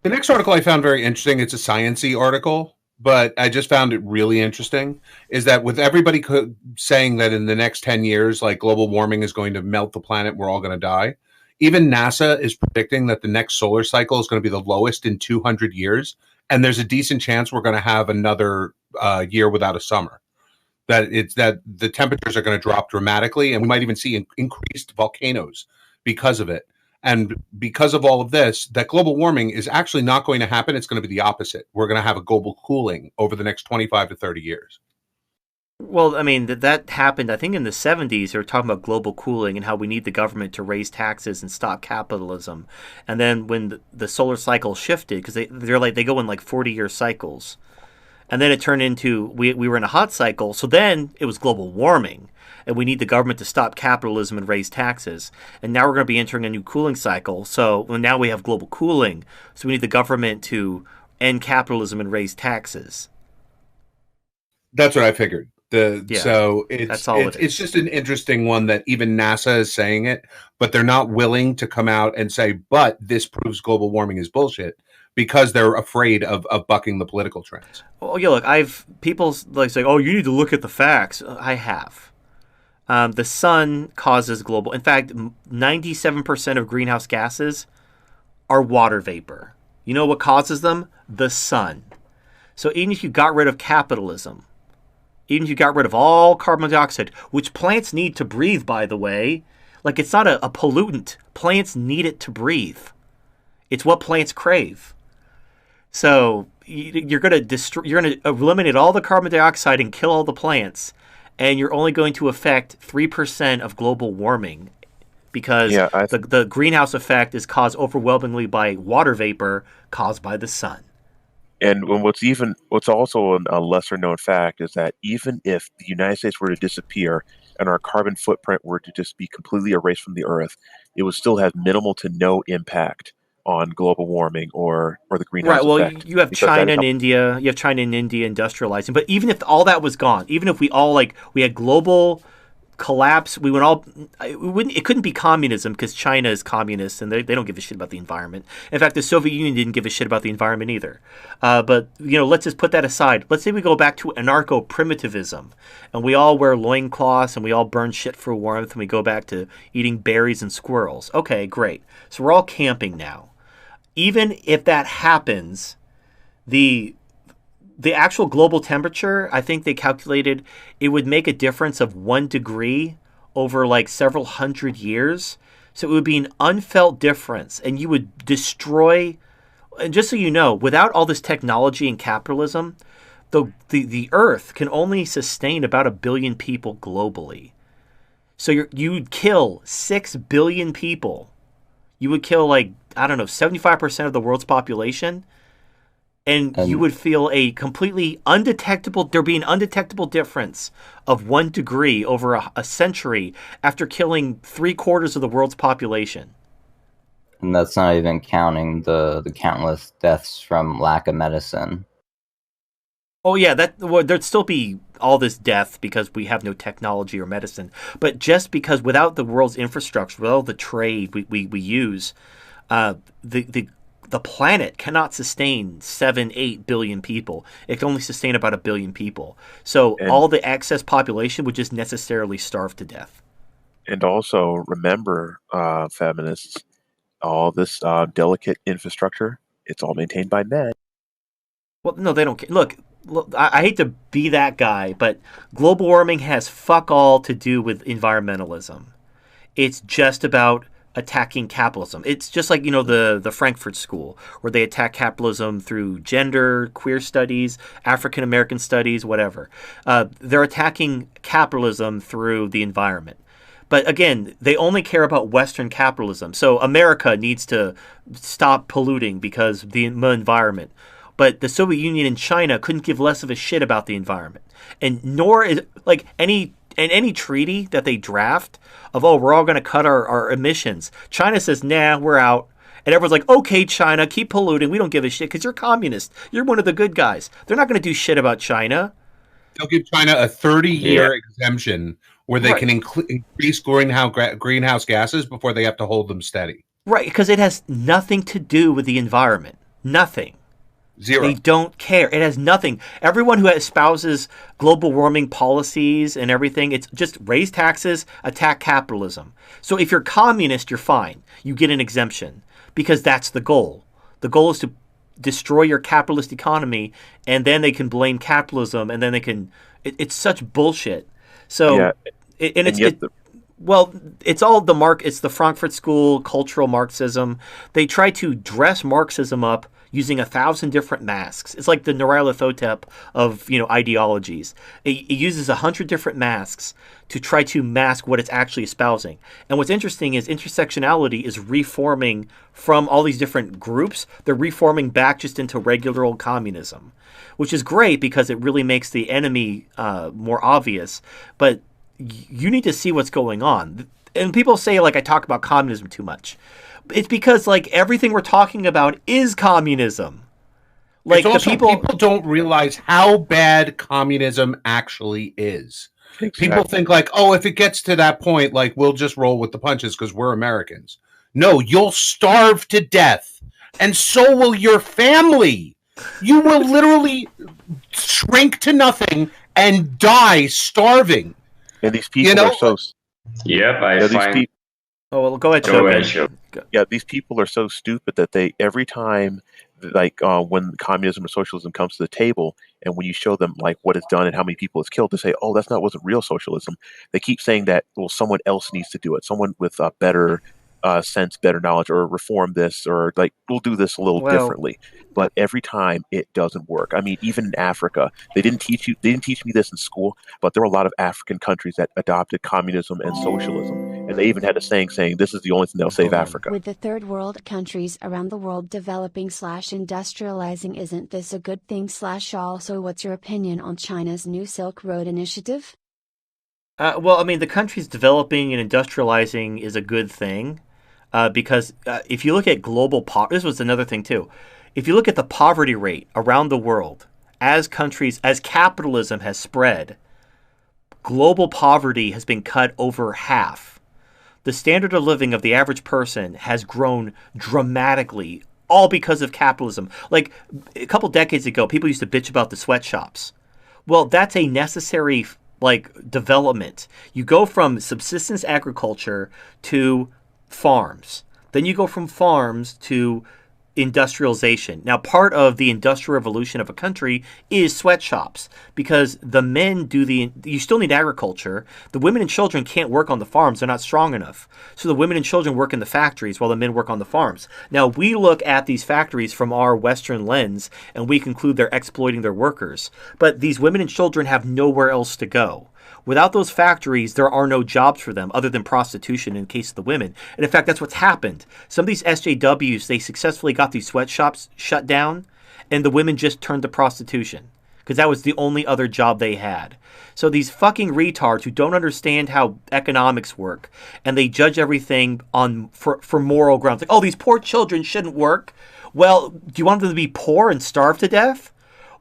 The next article I found very interesting. It's a science-y article, but I just found it really interesting. Is that with everybody saying that in the next 10 years, like global warming is going to melt the planet, we're all going to die. Even NASA is predicting that the next solar cycle is going to be the lowest in 200 years, and there's a decent chance we're going to have another year without a summer. That the temperatures are going to drop dramatically, and we might even see increased volcanoes because of it. And because of all of this, that global warming is actually not going to happen. It's going to be the opposite. We're going to have a global cooling over the next 25 to 30 years. Well, I mean, that happened, I think, in the 70s. They were talking about global cooling and how we need the government to raise taxes and stop capitalism. And then when the solar cycle shifted, because they go in like 40-year cycles. And then it turned into, we were in a hot cycle. So then it was global warming. And we need the government to stop capitalism and raise taxes. And now we're going to be entering a new cooling cycle. So now we have global cooling. So we need the government to end capitalism and raise taxes. That's what I figured. Yeah, So that's all it is. it's just an interesting one that even NASA is saying it, but they're not willing to come out and say, but this proves global warming is bullshit, because they're afraid of bucking the political trends. Well, yeah, look, people like say, oh, you need to look at the facts. I have. The sun causes global. In fact, 97% of greenhouse gases are water vapor. You know what causes them? The sun. So even if you got rid of capitalism, even if you got rid of all carbon dioxide, which plants need to breathe, by the way, like it's not a pollutant. Plants need it to breathe. It's what plants crave. So you're going to eliminate all the carbon dioxide and kill all the plants, and you're only going to affect 3% of global warming, because the greenhouse effect is caused overwhelmingly by water vapor caused by the sun. And what's also a lesser known fact is that even if the United States were to disappear and our carbon footprint were to just be completely erased from the earth, it would still have minimal to no impact on global warming or the greenhouse effect. Right. Well, you have China and India. You have China and India industrializing. But even if all that was gone, even if we had global collapse, it couldn't be communism, because China is communist and they don't give a shit about the environment. In fact, the Soviet Union didn't give a shit about the environment either. But let's just put that aside. Let's say we go back to anarcho-primitivism and we all wear loincloths and we all burn shit for warmth and we go back to eating berries and squirrels. Okay, great. So we're all camping now. Even if that happens, the actual global temperature, I think they calculated it would make a difference of 1 degree over like several hundred years. So it would be an unfelt difference, and you would destroy. And just so you know, without all this technology and capitalism, the Earth can only sustain about 1 billion people globally. So you'd kill 6 billion people. You would kill 75% of the world's population. And you would feel a completely there'd be an undetectable difference of 1 degree over a century after killing 3/4 of the world's population. And that's not even counting the countless deaths from lack of medicine. Oh yeah, there'd still be all this death because we have no technology or medicine. But just because without the world's infrastructure, without all the trade we use, the planet cannot sustain 7-8 billion people. It can only sustain about 1 billion people. So all the excess population would just necessarily starve to death. And also remember, feminists, all this delicate infrastructure, it's all maintained by men. Well, no, they don't care. Look, I hate to be that guy, but global warming has fuck all to do with environmentalism. It's just about attacking capitalism. It's just like, the Frankfurt School, where they attack capitalism through gender, queer studies, African American studies, whatever. They're attacking capitalism through the environment. But again, they only care about Western capitalism. So America needs to stop polluting because of the environment. But the Soviet Union and China couldn't give less of a shit about the environment. And nor is any treaty that they draft of, we're all going to cut our emissions, China says, nah, we're out. And everyone's like, okay, China, keep polluting. We don't give a shit because you're communist. You're one of the good guys. They're not going to do shit about China. They'll give China a 30-year exemption where they can increase greenhouse gases before they have to hold them steady. Right, because it has nothing to do with the environment. Nothing. Zero. They don't care. It has nothing. Everyone who espouses global warming policies and everything, it's just raise taxes, attack capitalism. So if you're communist, you're fine. You get an exemption because that's the goal. The goal is to destroy your capitalist economy, and then they can blame capitalism, and then they can. It's such bullshit. So, well, it's all the It's the Frankfurt School cultural Marxism. They try to dress Marxism up using 1,000 different masks. It's like the Nyarlathotep of ideologies. It uses 100 different masks to try to mask what it's actually espousing. And what's interesting is intersectionality is reforming from all these different groups. They're reforming back just into regular old communism, which is great because it really makes the enemy more obvious. But you need to see what's going on. And people say, like, I talk about communism too much. It's because, like, everything we're talking about is communism. Like, it's also, people don't realize how bad communism actually is. Exactly. People think, like, oh, if it gets to that point, like, we'll just roll with the punches because we're Americans. No, you'll starve to death. And so will your family. You will literally shrink to nothing and die starving. And these people are so... Yep, I find... Oh, well, go ahead, Joe. Yeah, these people are so stupid that they, every time, like, when communism or socialism comes to the table, and when you show them, like, what it's done and how many people it's killed, they say, oh, wasn't real socialism. They keep saying that, well, someone else needs to do it. Someone with a better sense, better knowledge, or reform this, or, like, we'll do this a little differently. But every time it doesn't work. I mean, even in Africa, they didn't teach me this in school, but there were a lot of African countries that adopted communism and socialism. And they even had a saying this is the only thing that'll save Africa. With the third world countries around the world developing / industrializing, isn't this a good thing / also what's your opinion on China's new Silk Road initiative? Well, I mean, the countries developing and industrializing is a good thing because if you look at global poverty, this was another thing too. If you look at the poverty rate around the world, as capitalism has spread, global poverty has been cut over half. The standard of living of the average person has grown dramatically, all because of capitalism. Like, a couple decades ago, people used to bitch about the sweatshops. Well, that's a necessary, like, development. You go from subsistence agriculture to farms. Then you go from farms to industrialization. Now, part of the industrial revolution of a country is sweatshops because the men you still need agriculture. The women and children can't work on the farms. They're not strong enough. So the women and children work in the factories while the men work on the farms. Now, we look at these factories from our Western lens and we conclude they're exploiting their workers. But these women and children have nowhere else to go. Without those factories, there are no jobs for them other than prostitution in case of the women. And in fact, that's what's happened. Some of these SJWs, they successfully got these sweatshops shut down, and the women just turned to prostitution because that was the only other job they had. So these fucking retards who don't understand how economics work, and they judge everything for moral grounds. Like, oh, these poor children shouldn't work. Well, do you want them to be poor and starve to death?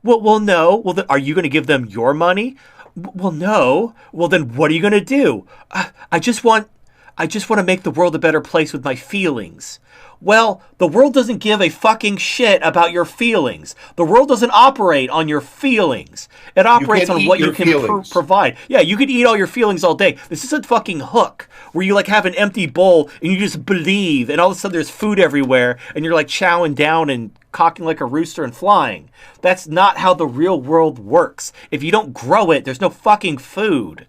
Well, no. Well, are you going to give them your money? Well, no. Well, then what are you going to do? I just want to make the world a better place with my feelings. Well, the world doesn't give a fucking shit about your feelings. The world doesn't operate on your feelings. It operates on what you can provide. Yeah, you can eat all your feelings all day. This isn't fucking Hook, where you like have an empty bowl and you just believe, and all of a sudden there's food everywhere, and you're like chowing down and cocking like a rooster and flying. That's not how the real world works. If you don't grow it, there's no fucking food.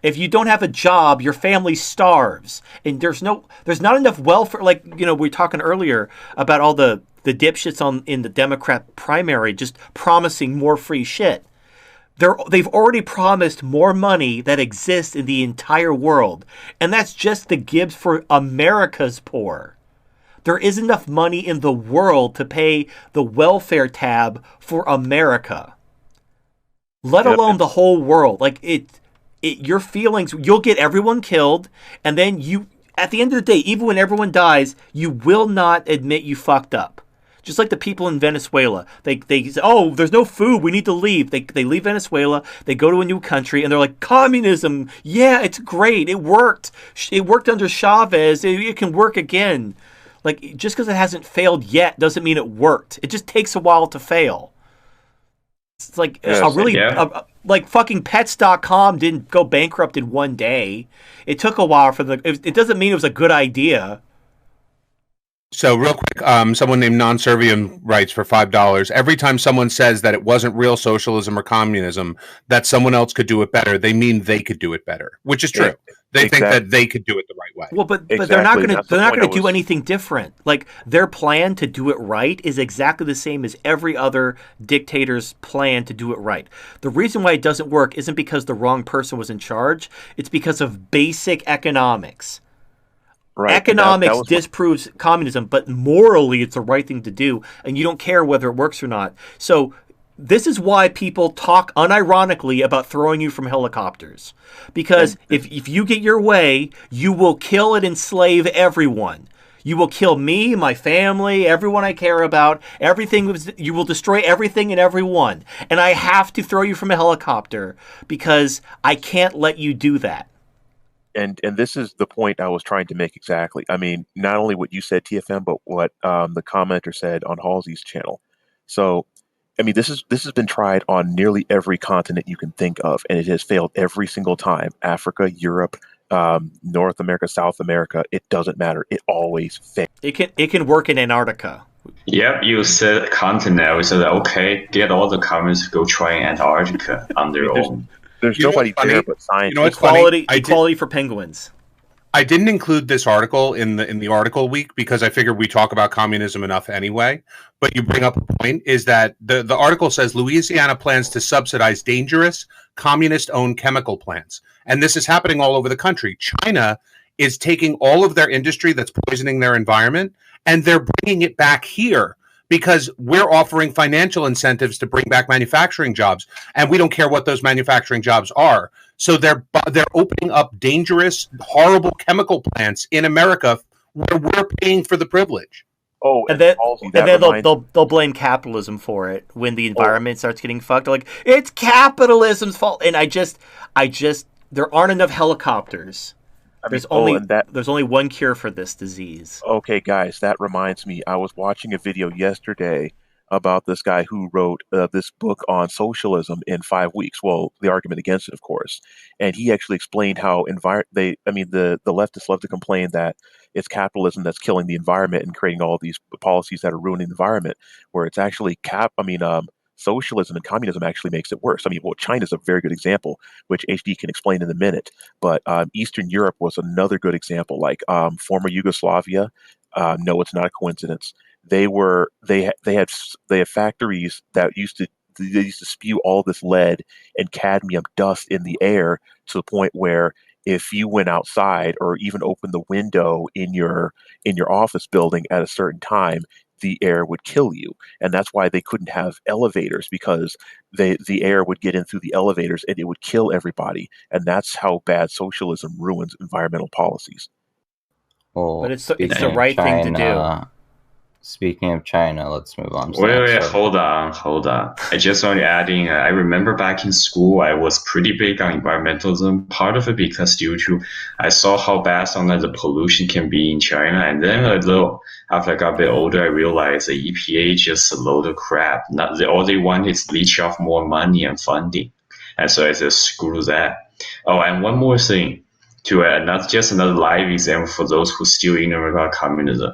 If you don't have a job, your family starves. And there's not enough welfare. Like, we were talking earlier about all the dipshits in the Democrat primary just promising more free shit. They've already promised more money that exists in the entire world. And that's just the gibs for America's poor. There isn't enough money in the world to pay the welfare tab for America, let alone the whole world. Like, your feelings, you'll get everyone killed, and then at the end of the day, even when everyone dies, you will not admit you fucked up. Just like the people in Venezuela. They say, oh, there's no food, we need to leave. They leave Venezuela, they go to a new country, and they're like, communism, yeah, it's great, it worked. It worked under Chavez, it can work again. Like, just because it hasn't failed yet doesn't mean it worked. It just takes a while to fail. It's like like fucking pets.com didn't go bankrupt in one day. It took a while for it doesn't mean it was a good idea. So real quick, someone named Non-Servium writes for $5. Every time someone says that it wasn't real socialism or communism, that someone else could do it better, they mean they could do it better, which is true. They think that they could do it the right way. Well, but they're not going to do anything different. Like, their plan to do it right is exactly the same as every other dictator's plan to do it right. The reason why it doesn't work isn't because the wrong person was in charge. It's because of basic economics. Right. Economics disproves communism, but morally it's the right thing to do, and you don't care whether it works or not. So this is why people talk unironically about throwing you from helicopters. Because if you get your way, you will kill and enslave everyone. You will kill me, my family, everyone I care about, everything. You will destroy everything and everyone. And I have to throw you from a helicopter because I can't let you do that. And this is the point I was trying to make exactly. I mean, not only what you said, TFM, but what the commenter said on Halsey's channel. So, I mean, this has been tried on nearly every continent you can think of, and it has failed every single time. Africa, Europe, North America, South America. It doesn't matter. It always fails. It can work in Antarctica. Yep, you said continent. We said, okay, get all the communists to go try Antarctica on their own. There's nobody there but science. Equality for penguins. I didn't include this article in the article week because I figured we talk about communism enough anyway. But you bring up a point, is that the article says Louisiana plans to subsidize dangerous communist-owned chemical plants. And this is happening all over the country. China is taking all of their industry that's poisoning their environment, and they're bringing it back here, because we're offering financial incentives to bring back manufacturing jobs, and we don't care what those manufacturing jobs are. So they're opening up dangerous, horrible chemical plants in America where we're paying for the privilege. Oh, and then they'll blame capitalism for it when the environment starts getting fucked. They're like, it's capitalism's fault, and I just there aren't enough helicopters. There's only one cure for this disease. Okay, guys, that reminds me. I was watching a video yesterday about this guy who wrote this book on socialism in 5 weeks. Well, the argument against it, of course. And he actually explained how the leftists love to complain that it's capitalism that's killing the environment and creating all these policies that are ruining the environment, where it's actually socialism and communism actually makes it worse. I mean, well, China's a very good example, which HD can explain in a minute. But Eastern Europe was another good example, like former Yugoslavia. No, it's not a coincidence. They had factories that used to spew all this lead and cadmium dust in the air to the point where if you went outside or even opened the window in your office building at a certain time, the air would kill you. And that's why they couldn't have elevators, because the air would get in through the elevators and it would kill everybody. And that's how bad socialism ruins environmental policies. Well, but it's the right thing to do. Speaking of China, let's move on. Wait, hold on. I just want to add in, I remember back in school, I was pretty big on environmentalism. Part of it because I saw how bad sometimes the pollution can be in China. And then after I got a bit older, I realized the EPA is just a load of crap. All they want is leech off more money and funding. And so I said, screw that. Oh, and one more thing, not just another live example for those who still ignorant about communism.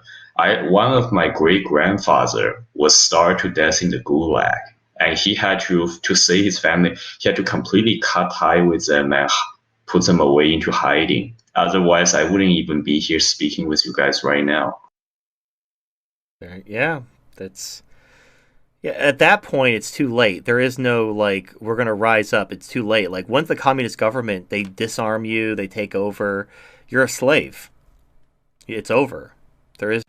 One of my great-grandfather was starved to death in the Gulag, and he had to save his family, he had to completely cut tie with them and put them away into hiding. Otherwise, I wouldn't even be here speaking with you guys right now. Yeah, at that point, it's too late. There is no, we're going to rise up. It's too late. Once the communist government, they disarm you, they take over, you're a slave. It's over. There is.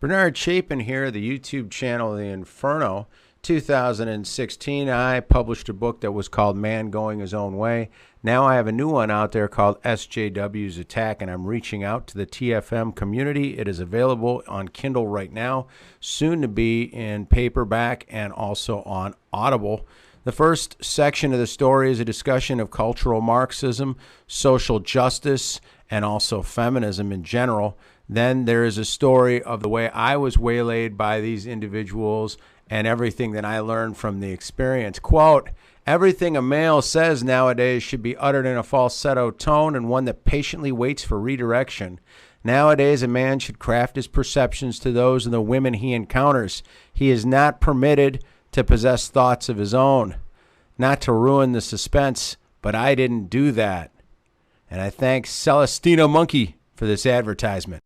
Bernard Chapin here, the YouTube channel The Inferno. 2016, I published a book that was called Man Going His Own Way. Now I have a new one out there called SJW's Attack, and I'm reaching out to the TFM community. It is available on Kindle right now, soon to be in paperback and also on Audible. The first section of the story is a discussion of cultural Marxism, social justice, and also feminism in general. Then there is a story of the way I was waylaid by these individuals and everything that I learned from the experience. Quote, everything a male says nowadays should be uttered in a falsetto tone and one that patiently waits for redirection. Nowadays, a man should craft his perceptions to those of the women he encounters. He is not permitted to possess thoughts of his own. Not to ruin the suspense, but I didn't do that. And I thank Celestino Monkey for this advertisement.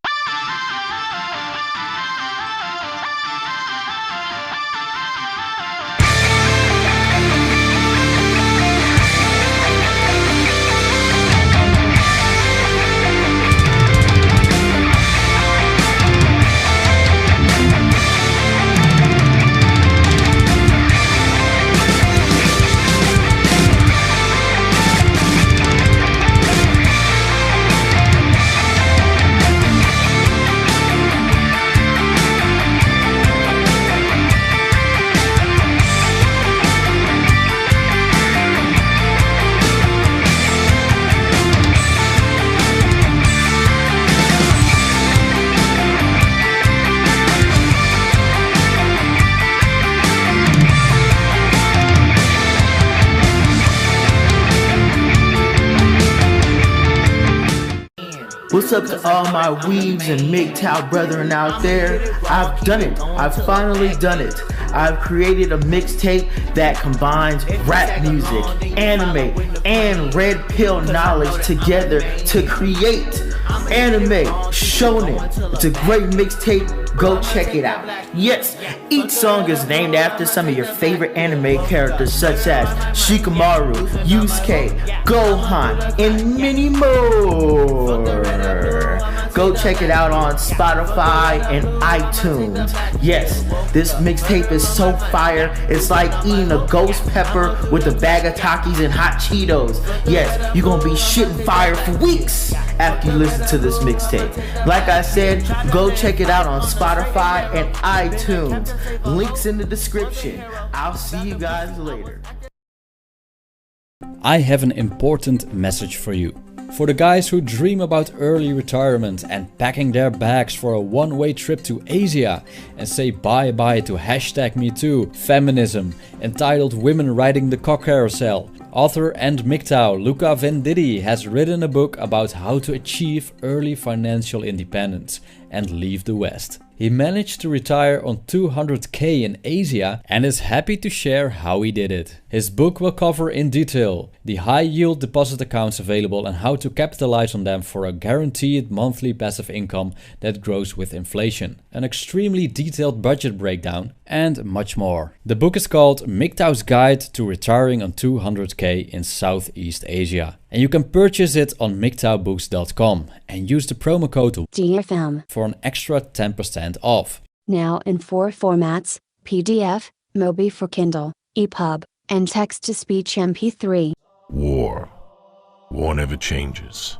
What's up to all my weebs and MGTOW brethren out there? I've done it. I've finally done it. I've created a mixtape that combines rap music, anime, and red pill knowledge together to create anime shonen. It's a great mixtape. Go check it out. Yes, each song is named after some of your favorite anime characters such as Shikamaru, Yusuke, Gohan, and many more. Go check it out on Spotify and iTunes. Yes, this mixtape is so fire. It's like eating a ghost pepper with a bag of Takis and hot Cheetos. Yes, you're gonna be shitting fire for weeks after you listen to this mixtape. Like I said, go check it out on Spotify and iTunes. Links in the description. I'll see you guys later. I have an important message for you. For the guys who dream about early retirement and packing their bags for a one-way trip to Asia and say bye-bye to #MeToo, feminism, entitled Women Riding the Cock Carousel, author and MGTOW Luca Venditti has written a book about how to achieve early financial independence and leave the West. He managed to retire on $200K in Asia and is happy to share how he did it. His book will cover in detail the high yield deposit accounts available and how to capitalize on them for a guaranteed monthly passive income that grows with inflation, an extremely detailed budget breakdown, and much more. The book is called MGTOW's Guide to Retiring on $200K in Southeast Asia. And you can purchase it on MGTOWbooks.com and use the promo code DFM for an extra 10% off. Now in 4 formats: PDF, Mobi for Kindle, EPUB, and text-to-speech MP3. War. War never changes.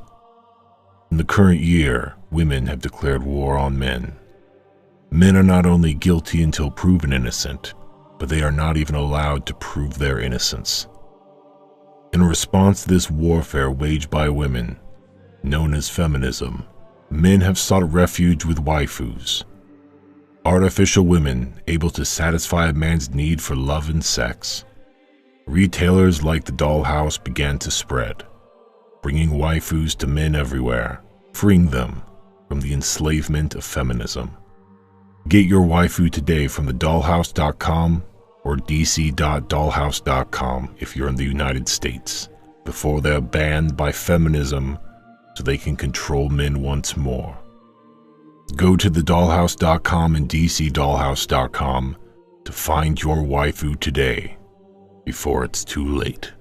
In the current year, women have declared war on men. Men are not only guilty until proven innocent, but they are not even allowed to prove their innocence. In response to this warfare waged by women, known as feminism, men have sought refuge with waifus, artificial women able to satisfy a man's need for love and sex. Retailers like the Dollhouse began to spread, bringing waifus to men everywhere, freeing them from the enslavement of feminism. Get your waifu today from thedollhouse.com or dc.dollhouse.com if you're in the United States, before they're banned by feminism so they can control men once more. Go to thedollhouse.com and dcdollhouse.com to find your waifu today, before it's too late.